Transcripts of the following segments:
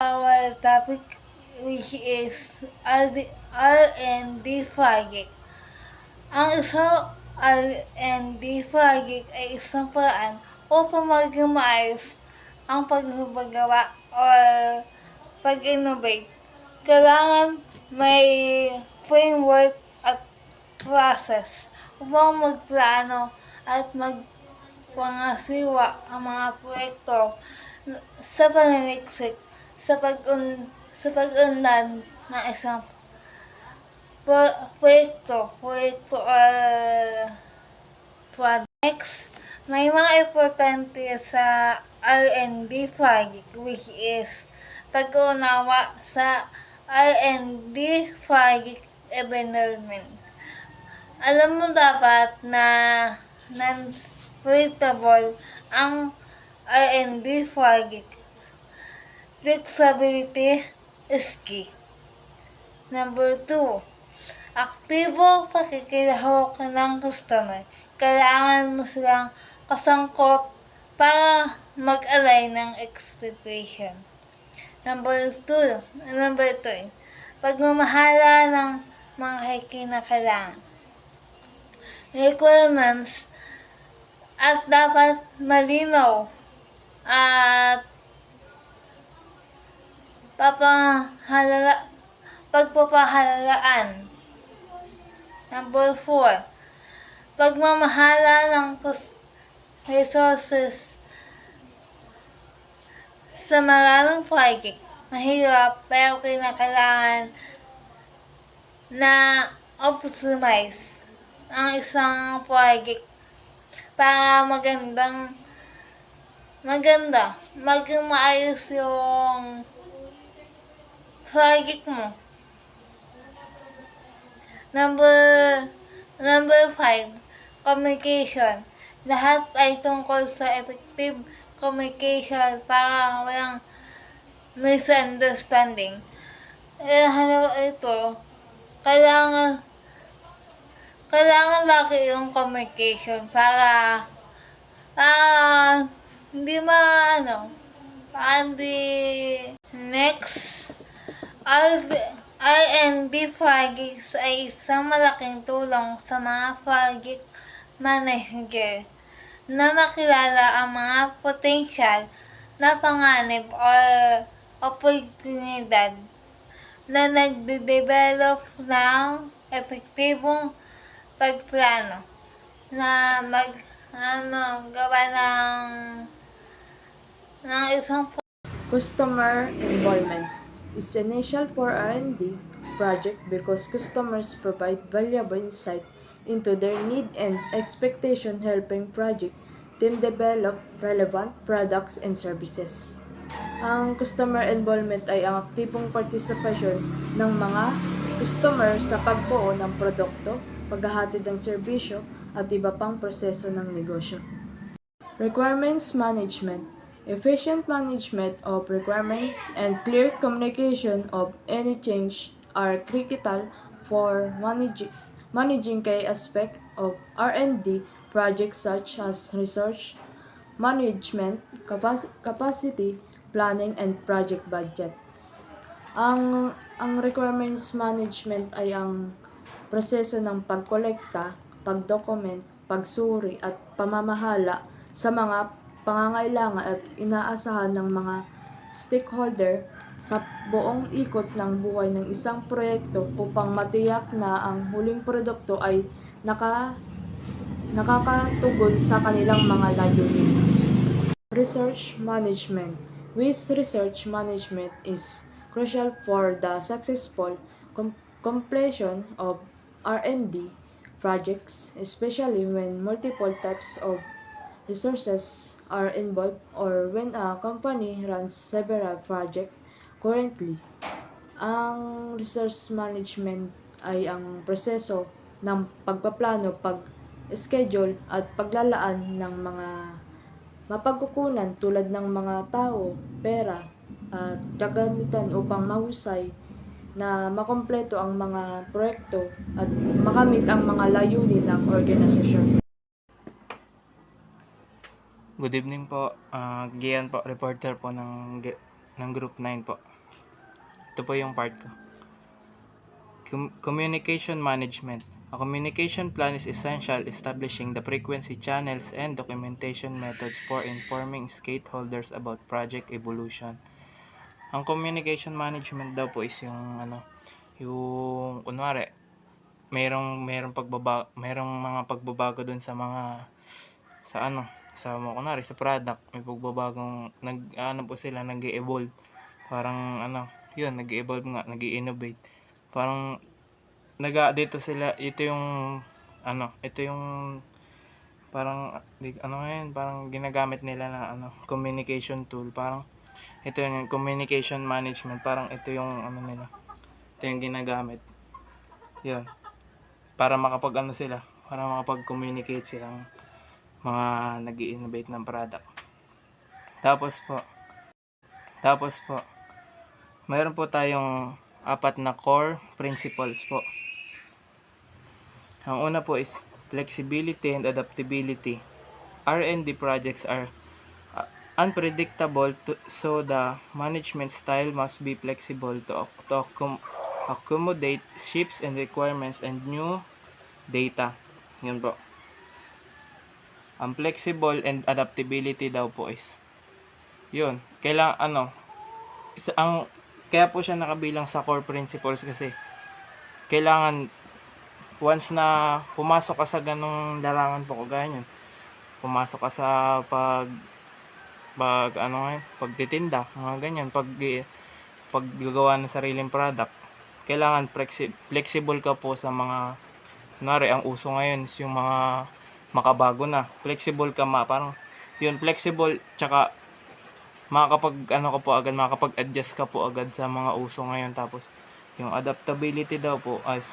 Our topic, which is R&D project. Ang isang R&D project ay isang paraan upang maging maayos ang paggagawa or pag-innovate. Kailangan may framework at process upang magplano at magpangasiwa ang mga proyekto sa pananaliksik sa pag-unlad ng isang proyekto project. Next, may mga importante sa R&D project, which is pag-unawa sa R&D project environment. Alam mo dapat na non-profitable ang R&D project. Flexibility is key. Number 2, aktibo pakikilahok ng customer. Kailangan mo silang kasangkot para mag-align ng expectation. Number 3, pagmamahala ng mga kinakailangan. Requirements at dapat malinaw at pagpapahalaan. Number 4, pagmamahala ng resources sa maraming project. Mahirap pero kinakailangan na optimize ang isang project para maging maayos yung project mo. Number 5, communication. Lahat ay tungkol sa effective communication para walang misunderstanding. Kailangan lagi yung communication para hindi Next, R&D projects ay isang malaking tulong sa mga project manager na makilala ang mga potensyal na panganib o oportunidad na nagde-develop ng epektibong pagplano na gawa ng isang Customer involvement is essential for R&D project because customers provide valuable insight into their need and expectation, helping project team develop relevant products and services. Ang customer involvement ay ang aktibong partisipasyon ng mga customer sa pagbuo ng produkto, paghahatid ng serbisyo, at iba pang proseso ng negosyo. Requirements management. Efficient management of requirements and clear communication of any change are critical for managing key aspects of R&D projects such as research, management, capacity, planning, and project budgets. Ang requirements management ay ang proseso ng pagkolekta, pagdokument, pagsuri at pamamahala sa mga pangangailangan at inaasahan ng mga stakeholder sa buong ikot ng buhay ng isang proyekto upang matiyak na ang huling produkto ay nakakatugon sa kanilang mga layunin. Research management. With research management is crucial for the successful completion of R&D projects, especially when multiple types of resources are involved or when a company runs several projects currently. Ang resource management ay ang proseso ng pagpaplano, pag-schedule at paglalaan ng mga mapagkukunan tulad ng mga tao, pera at kagamitan upang mahusay na makompleto ang mga proyekto at makamit ang mga layunin ng organisasyon. Good evening po. Gian po, reporter po ng ng Group 9 po. Ito po yung part ko. Communication management. A communication plan is essential establishing the frequency, channels, and documentation methods for informing stakeholders about project evolution. Ang communication management daw po is yung kunwari, merong mga pagbabago dun sa kunwari sa product, may pagbabagong po sila, nag-evolve. Parang nag-evolve nga, nag-innovate. Parang dito sila, ito yung parang ginagamit nila na communication tool. Parang ito yung communication management, parang ito yung nila. Ito yung ginagamit. Yun. Para makapag-communicate silang mga nag-i-innovate ng product. Tapos po, mayroon po tayong 4 na core principles po. Ang una po is flexibility and adaptability. R&D projects are unpredictable, so the management style must be flexible to accommodate shifts in requirements and new data. Yun po. Ang flexible and adaptability daw po is yun. Kaya po siya nakabilang sa core principles kasi kailangan once na pumasok ka sa ganong larangan po, kagaya nyo, pumasok ka sa pagtitinda, mga ganyan, paggagawa ng sariling product, kailangan flexible ka po sa mga, kunwari, ang uso ngayon is yung mga makabago na. Flexible ka parang, yun, flexible, tsaka makakapag-adjust ka po agad sa mga uso ngayon. Tapos, yung adaptability daw po as,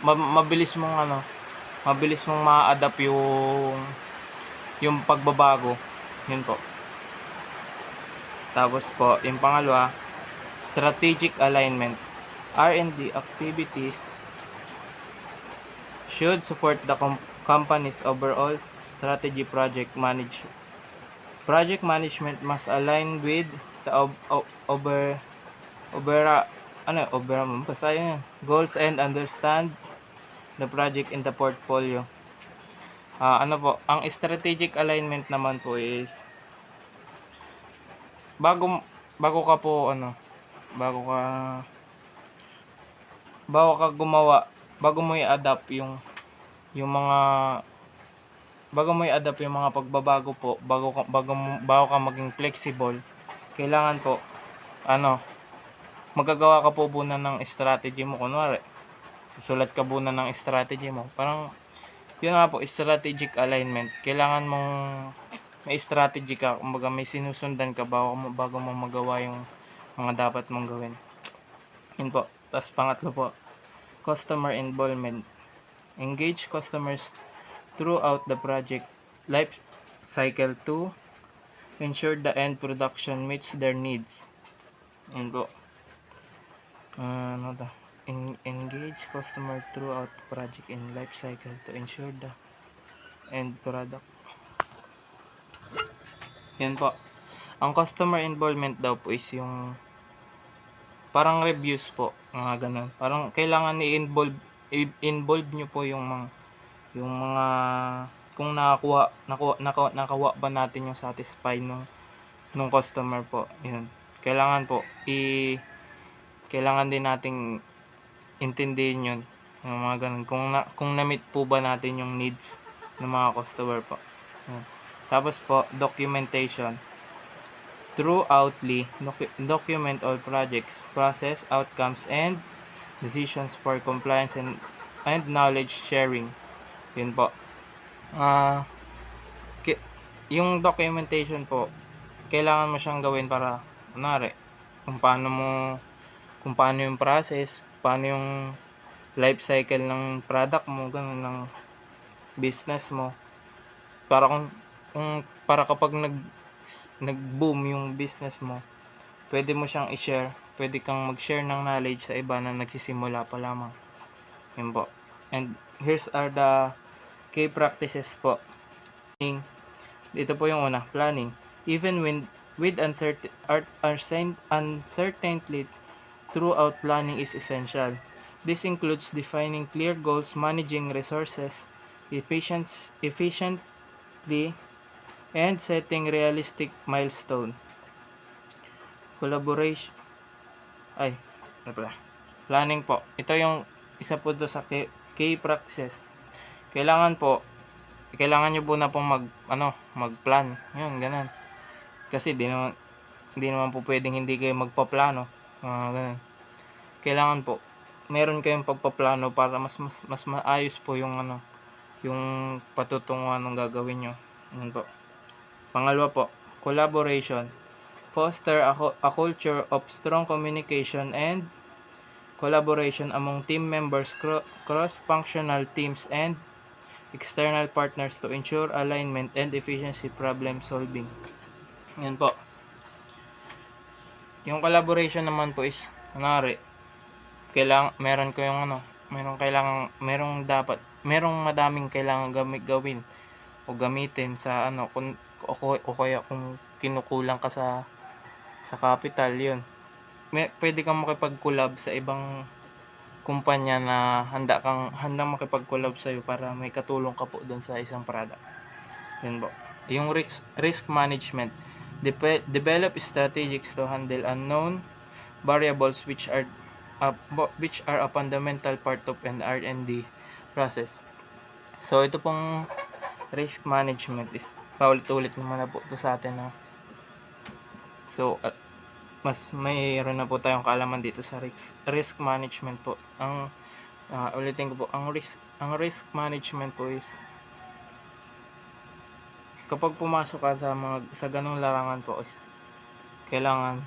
mabilis mong ma-adapt yung pagbabago. Yun po. Tapos po, yung pangalawa, strategic alignment. R&D activities should support the company's overall strategy. Project management must align with the goals and understand the project in the portfolio. Ang strategic alignment naman po is bago mo i-adapt yung mga pagbabago po, bago ka maging flexible, kailangan po magagawa ka po muna ng strategy mo. Kunwari, susulat ka muna ng strategy mo. Parang yun nga po, strategic alignment. Kailangan mong may strategy ka, kumbaga may sinusundan ka bago mo magawa yung mga dapat mong gawin. Yun po. Tapos pangatlo po, customer involvement. Engage customers throughout the project life cycle to ensure the end production meets their needs. Yun po. Engage customer throughout the project in life cycle to ensure the end product. Yan po. Ang customer involvement daw po is yung parang reviews po, mga ganun. Parang kailangan i-involve nyo po yung mga kung nakakuha ba natin yung satisfy nung customer po. Yun. Kailangan din nating intindihin yun, yung mga ganun, kung na-meet po ba natin yung needs ng mga customer po. Tapos po, documentation. Throughoutly, document all projects, process, outcomes, and decisions for compliance and knowledge sharing. Yun po. Yung documentation po, kailangan mo siyang gawin para, kunwari, kung paano yung process, paano yung life cycle ng product mo, ganun, ng business mo. Para kapag nag-boom yung business mo, pwede mo siyang i-share, pwede kang mag-share ng knowledge sa iba na nagsisimula pa lamang. Yun po. And here's are the key practices po. Ito po yung una, planning. Even when with uncertainty throughout planning is essential. This includes defining clear goals, managing resources efficiently, and setting realistic milestone. Collaboration, ay, ano pala? Planning po. Ito yung isa po to sa key practices. Kailangan po, kailangan nyo po na pong mag-plan. Yun, ganun. Kasi di naman po pwedeng hindi kayo magpaplano. Ganun. Kailangan po, meron kayong pagpaplano para mas maayos po yung yung patutunguhan ng gagawin nyo. Yun po. Pangalawa po, collaboration. Foster a culture of strong communication and collaboration among team members, cross-functional teams, and external partners to ensure alignment and efficiency problem solving. Yan po. Yung collaboration naman po is, merong madaming kailangan gawin o gamitin sa o kaya kung kinukulang ka sa capital, yun. Pwede kang makipag-collab sa ibang kumpanya na handang makipag-collab sa iyo para may katulong ka po doon sa isang product. Yun po. Yung risk management. Develop strategies to handle unknown variables which are a fundamental part of an R&D process. So ito pong risk management is paulit-ulit naman na po ito sa atin. So mas mayroon na po tayong kaalaman dito sa risk management po. Ulitin ko po, ang risk management po is kapag pumasok ka sa ganung larangan po is kailangan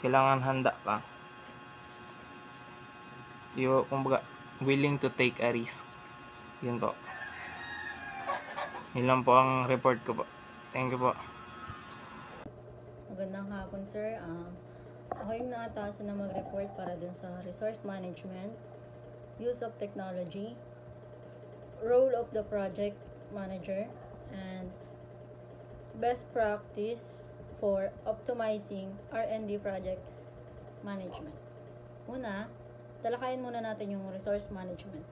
kailangan handa ka. Kumbaga willing to take a risk. Yun po. Yun lang po ang report ko po. Thank you po. Magandang hapon, sir. Ako yung naatasan na mag-report para dun sa resource management, use of technology, role of the project manager, and best practice for optimizing R&D project management. Una, talakayin muna natin yung resource management.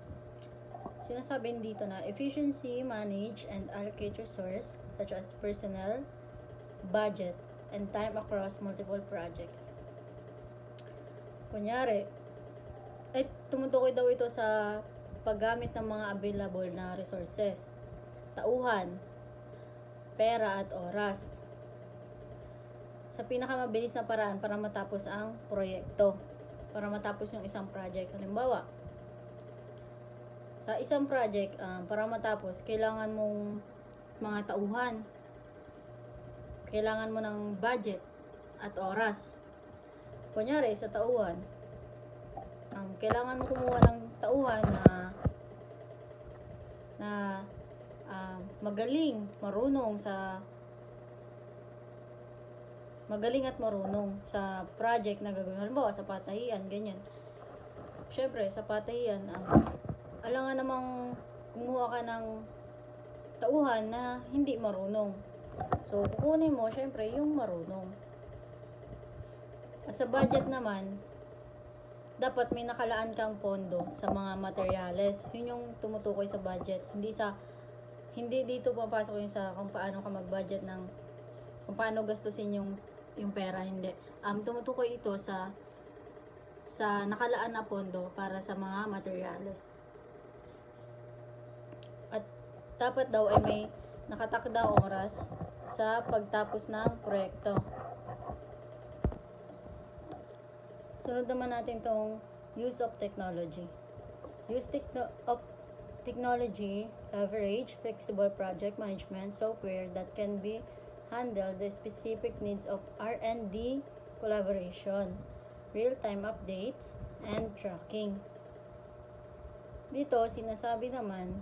Sinasabi dito na efficiency, manage, and allocate resource such as personnel, budget, and time across multiple projects. Kunyari, tumutukoy daw ito sa paggamit ng mga available na resources, tauhan, pera at oras, sa pinakamabilis na paraan para matapos ang proyekto, para matapos yung isang project. Halimbawa, sa isang project, para matapos, kailangan mong mga tauhan, kailangan mo ng budget at oras. Kunyari, sa tauhan, kailangan mo kumuha ng tauhan na magaling at marunong sa project na gagawin. Halimbawa, sa patahian, ganyan. Syempre, sa patahian, alangan namang kumuha ka ng tauhan na hindi marunong. So, kukunin mo, syempre, yung marunong. At sa budget naman, dapat may nakalaan kang pondo sa mga materyales. Yun yung tumutukoy sa budget. Hindi dito papasok yung sa kung paano ka mag-budget kung paano gastusin yung pera, hindi. Tumutukoy ito sa nakalaan na pondo para sa mga materyales. At dapat daw ay may nakatakda oras sa pagtapos ng proyekto. Sunod naman natin tong use of technology. Use of technology, leverage flexible project management software that can be handle the specific needs of R&D collaboration, real-time updates, and tracking. Dito, sinasabi naman,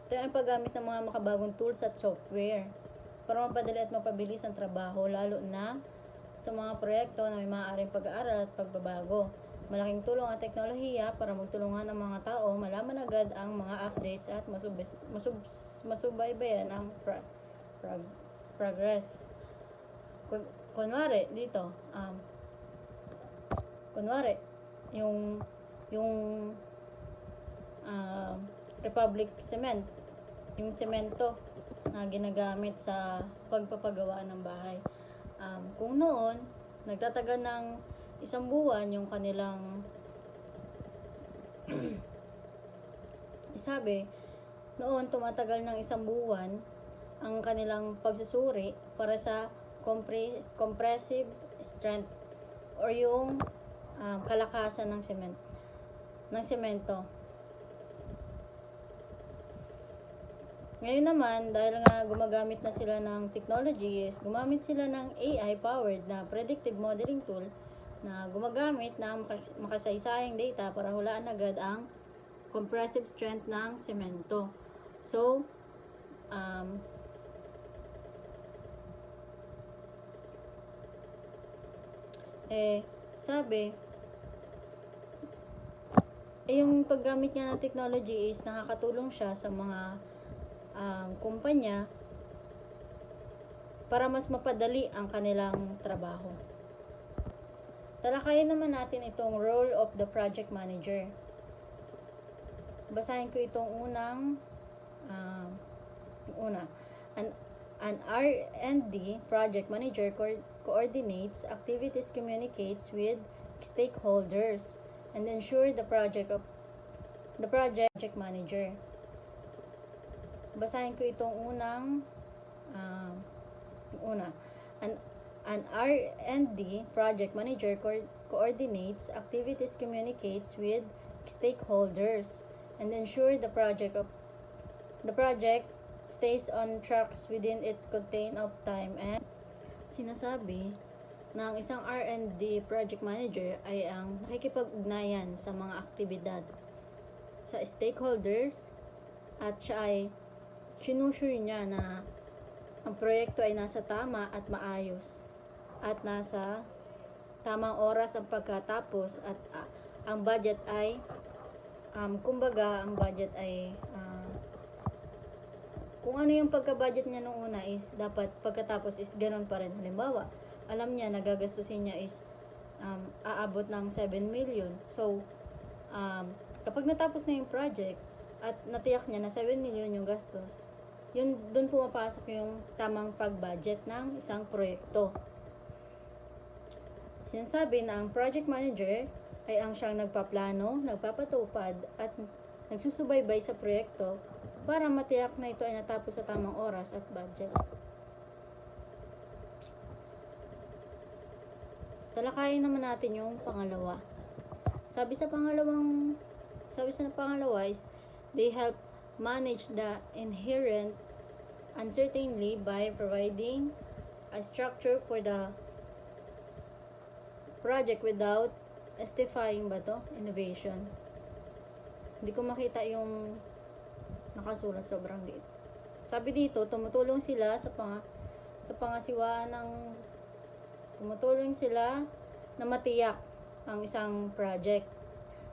ito ang paggamit ng mga makabagong tools at software para mapadali at mapabilis ang trabaho, lalo na sa mga proyekto na may maaaring pag-aaral at pagbabago. Malaking tulong ang teknolohiya para magtulungan ang mga tao malaman agad ang mga updates at masubaybayan ang progress. Kunwari dito, kunwari yung Republic Cement, yung semento na ginagamit sa pagpapagawa ng bahay. Kung noon nagtatagal ng isang buwan yung kanilang sabi, noon tumatagal ng isang buwan ang kanilang pagsusuri para sa compressive strength or yung kalakasan ng semento. Ngayon naman, dahil nga gumagamit na sila ng technologies, gumamit sila ng AI-powered na predictive modeling tool na gumagamit ng makasaysayang data para hulaan agad ang compressive strength ng semento. So, yung paggamit niya ng technology is nakakatulong siya sa mga kumpanya para mas mapadali ang kanilang trabaho. Talakayin naman natin itong role of the project manager. Basahin ko itong an R&D project manager coordinates activities, communicates with stakeholders, and ensure the project manager. Basahin ko itong An R&D project manager coordinates activities, communicates with stakeholders, and ensure the project stays on tracks within its contained of time. And sinasabi na ang isang R&D project manager ay ang nakikipag-ugnayan sa mga aktibidad sa stakeholders at siya ay sinusure niya na ang proyekto ay nasa tama at maayos at nasa tamang oras ang pagkatapos at ang budget ay kung ano yung pagka-budget niya nung una is dapat pagkatapos is ganun pa rin. Halimbawa, alam niya na gagastusin niya is aabot ng 7 million. So, kapag natapos na yung project at natiyak niya na 7 million yung gastos, doon pumapasok yung tamang pag-budget ng isang proyekto. Sinasabi na ang project manager ay ang siyang nagpaplano, nagpapatupad at nagsusubaybay sa proyekto para matiyak na ito ay natapos sa tamang oras at budget. Talakayin naman natin yung pangalawa. Sabi sa pangalawa is they help manage the inherent uncertainty by providing a structure for the project without mystifying innovation. Hindi ko makita yung nakasulat, sobrang liit. Sabi dito, tumutulong sila tumutulong sila na matiyak ang isang project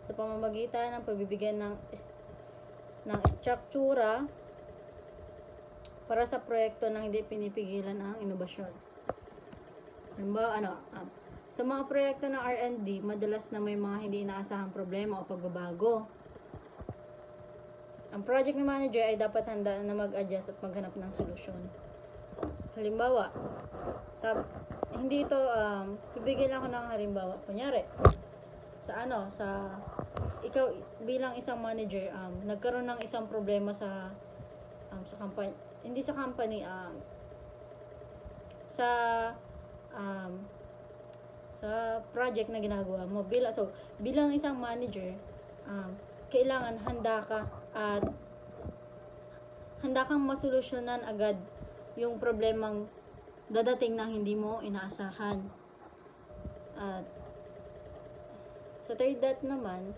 sa pamamagitan ng pagbibigyan ng struktura para sa proyekto nang hindi pinipigilan ang inobasyon. Halimbawa, sa mga proyekto ng R&D, madalas na may mga hindi inaasahang problema o pagbabago. Ang project manager ay dapat handa na mag-adjust at maghanap ng solusyon. Halimbawa, bibigyan ako ng halimbawa. Kunyari, ikaw bilang isang manager, nagkaroon ng isang problema sa company, hindi sa company, sa project na ginagawa mo. Bilang isang manager, kailangan handa ka at handa kang masolusyonan agad yung problemang dadating na hindi mo inaasahan. At sa third dot naman,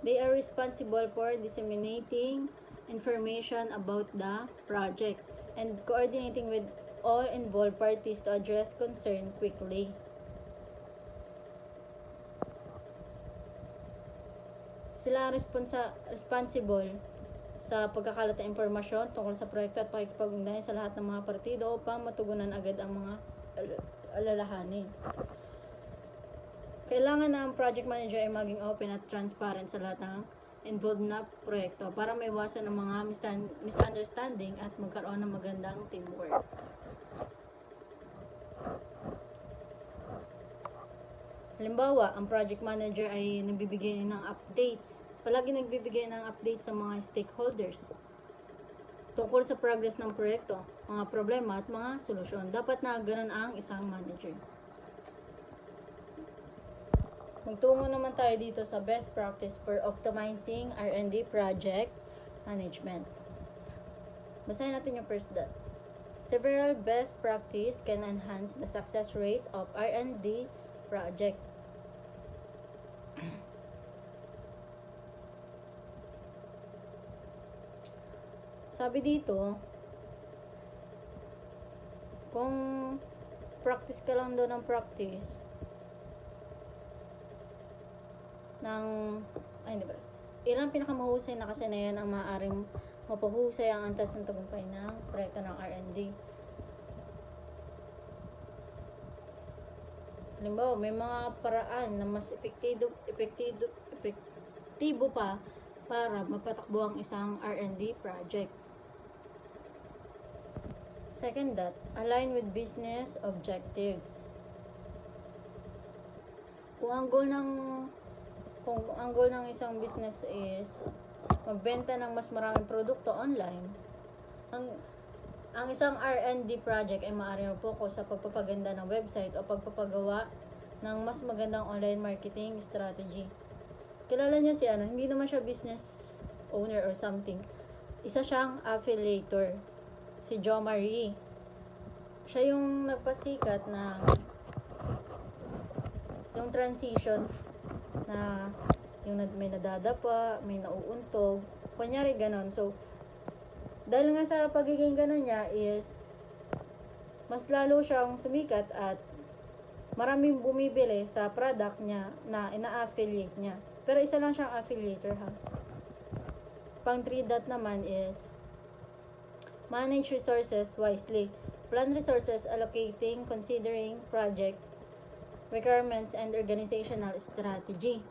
they are responsible for disseminating information about the project and coordinating with all involved parties to address concern quickly. sila ang responsible sa pagkakalat ng impormasyon tungkol sa proyekto at pakikipag-ugnayan sa lahat ng mga partido upang matugunan agad ang mga alalahanin. Kailangan na ang project manager ay maging open at transparent sa lahat ng involved na proyekto para maiwasan ang mga misunderstanding at magkaroon ng magandang teamwork. Halimbawa, ang project manager ay nagbibigay ng updates. Palagi nagbibigay ng updates sa mga stakeholders tungkol sa progress ng proyekto, mga problema at mga solusyon. Dapat na ganun ang isang manager. Magtungo naman tayo dito sa best practice for optimizing R&D project management. Basahin natin yung first dot. Several best practice can enhance the success rate of R&D project. Sabi dito, kung practice ka lang doon ng practice hindi ba? Ilang pinakamahusay na kasanayan ang maaaring mapaghusay ang antas ng tagumpay ng proyekto ng R&D. Halimbawa, may mga paraan na mas epektibo pa para mapatakbo ang isang R&D project. Second dot, align with business objectives. Kung ang goal ng isang business is magbenta ng mas maraming produkto online, ang isang R&D project ay maaaring mag-focus sa pagpapaganda ng website o pagpapagawa ng mas magandang online marketing strategy. Kilala niyo si hindi naman siya business owner or something. Isa siyang affiliator. Si Jo Marie. Siya yung nagpasikat na yung transition na yung may nadadapa, may nauuntog. Kunyari ganon. So, dahil nga sa pagiging ganon niya is mas lalo siyang sumikat at maraming bumibili sa product niya na ina-affiliate niya. Pero isa lang siyang affiliator ha. Pang 3 dot naman is manage resources wisely. Plan resources allocating considering project requirements and organizational strategy.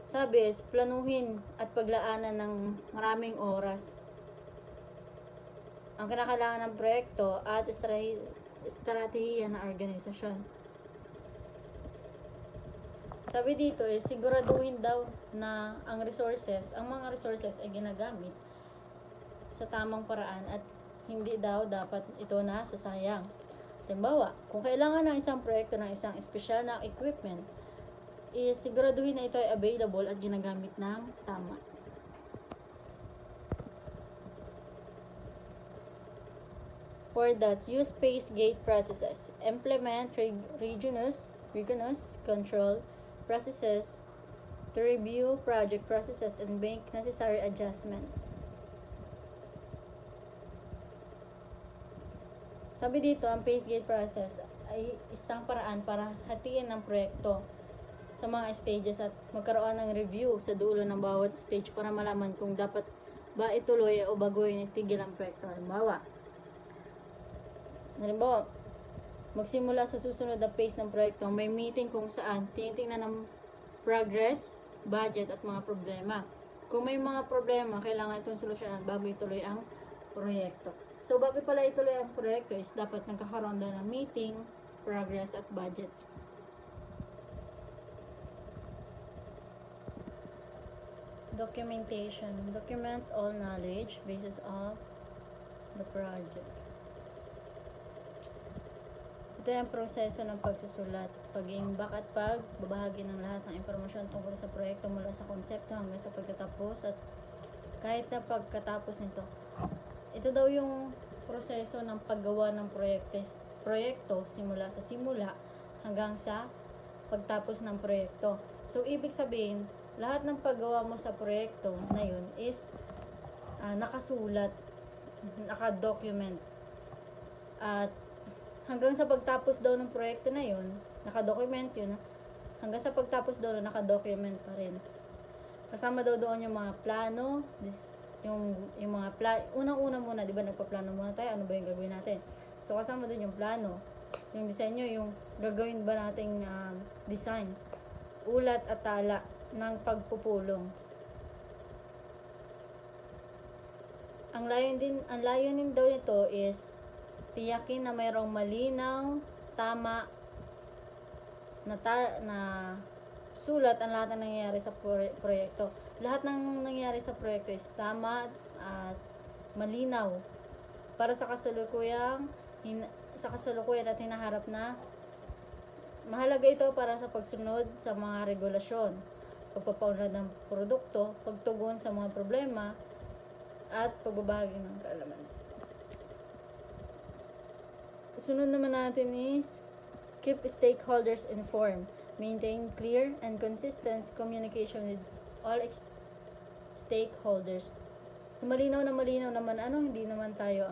Sabi is planuhin at paglaanan ng maraming oras ang kinakailangan ng proyekto at estratehiya ng organisasyon. Sabi dito is siguraduhin daw na ang mga resources ay ginagamit sa tamang paraan at hindi daw dapat ito na sasayang. Halimbawa, kung kailangan ng isang proyekto ng isang espesyal na equipment, is siguraduhin na ito ay available at ginagamit ng tama. For that, use phase gate processes. Implement rigorous control processes to review project processes and make necessary adjustment. Sabi dito, ang phase gate process ay isang paraan para hatiin ang proyekto sa mga stages at magkaroon ng review sa dulo ng bawat stage para malaman kung dapat ba ituloy o baguhin itigil ang proyekto. Halimbawa, magsimula sa susunod na phase ng proyekto, may meeting kung saan tinitingnan ng progress, budget at mga problema. Kung may mga problema, kailangan itong solusyonan bago ituloy ang proyekto. So, bago pala ituloy ang proyekto is dapat nagkakaroon na ng meeting, progress at budget. Documentation. Document all knowledge basis of the project. Ito yung proseso ng pagsusulat, pag-iimbak at pagbabahagi ng lahat ng impormasyon tungkol sa proyekto mula sa konsepto hanggang sa pagtatapos at kahit na pagkatapos nito. Ito daw yung proseso ng paggawa ng proyekto simula hanggang sa pagtapos ng proyekto. So, ibig sabihin, lahat ng paggawa mo sa proyekto na yun is nakasulat, nakadocument. At hanggang sa pagtapos daw ng proyekto na yun, nakadocument yun, hanggang sa pagtapos daw nakadocument pa rin. Kasama daw doon yung mga plano, yung mga unang-una muna, di ba nagpaplano muna tayo, ano ba yung gagawin natin. So kasama doon yung plano, yung disenyo, yung gagawin ba nating design, ulat at tala ng pagpupulong. Ang layunin daw nito is tiyakin na mayroong malinaw, tama na sulat ang lahat ng nangyayari sa proyekto. Lahat ng nangyayari sa proyekto is tama at malinaw para sa kasalukuyan at hinaharap na. Mahalaga ito para sa pagsunod sa mga regulasyon, pagpapaunlad ng produkto, pagtugon sa mga problema, at pagbabahagi ng kaalaman. Sunod naman natin is keep stakeholders informed. Maintain clear and consistent communication with all stakeholders. Malinaw naman hindi naman tayo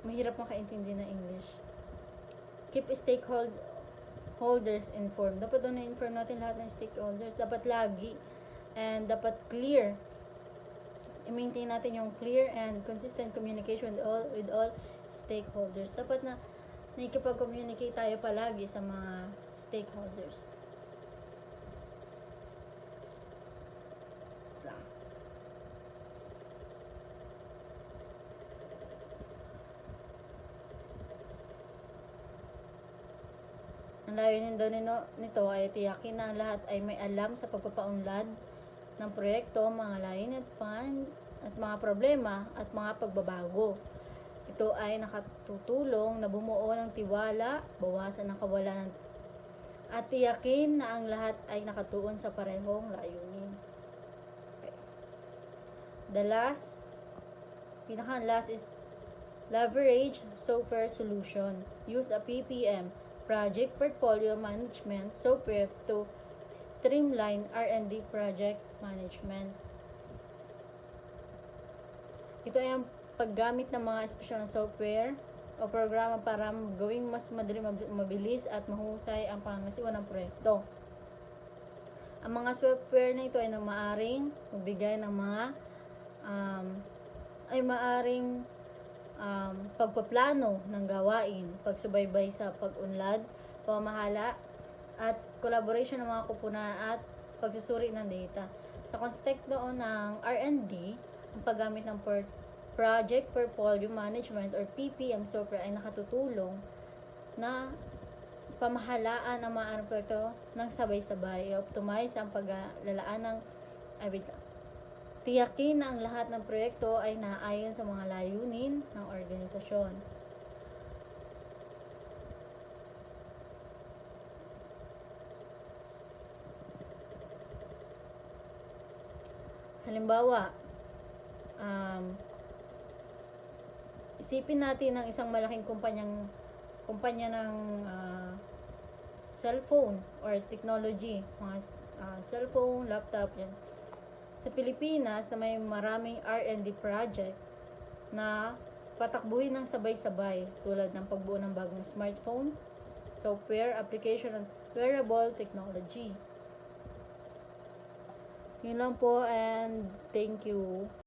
mahirap makaintindi ng English. Keep stakeholders informed. Dapat doon na-inform natin lahat ng stakeholders. Dapat lagi and dapat clear. I-maintain natin yung clear and consistent communication with all stakeholders. Dapat na nakikipag-communicate tayo palagi sa mga stakeholders. Ang layunin daw nito ay tiyakin na ang lahat ay may alam sa pagpapaunlad ng proyekto, mga layunin at mga problema at mga pagbabago. Ito ay nakatutulong na bumuo ng tiwala, bawasan ang kawalan at tiyakin na ang lahat ay nakatuon sa parehong layunin. Okay. The last is leverage software solution. Use a PPM, Project Portfolio Management software to streamline R&D project management. Ito ay ang paggamit ng mga espesyal na software o programa para gawing mas madali, mabilis at mahusay ang pangangasiwa ng proyekto. Ang mga software na ito ay maaaring magbigay ng mga pagpaplano ng gawain, pagsubaybay sa pag-unlad, pamamahala, at collaboration ng mga kupuna at pagsusuri ng data. Sa context doon ng R&D, ang paggamit ng Project Portfolio Management or PPM software ay nakatutulong na pamahalaan ang mga proyekto ng sabay-sabay, optimize ang paglalaan ng tiyakin na ang lahat ng proyekto ay naaayon sa mga layunin ng organisasyon. Halimbawa, isipin natin ng isang malaking kumpanya ng cellphone or technology, mga cellphone, laptop, yan. Sa Pilipinas na may maraming R&D project na patakbuhin ng sabay-sabay tulad ng pagbuo ng bagong smartphone, software, application, and wearable technology. Yun lang po and thank you.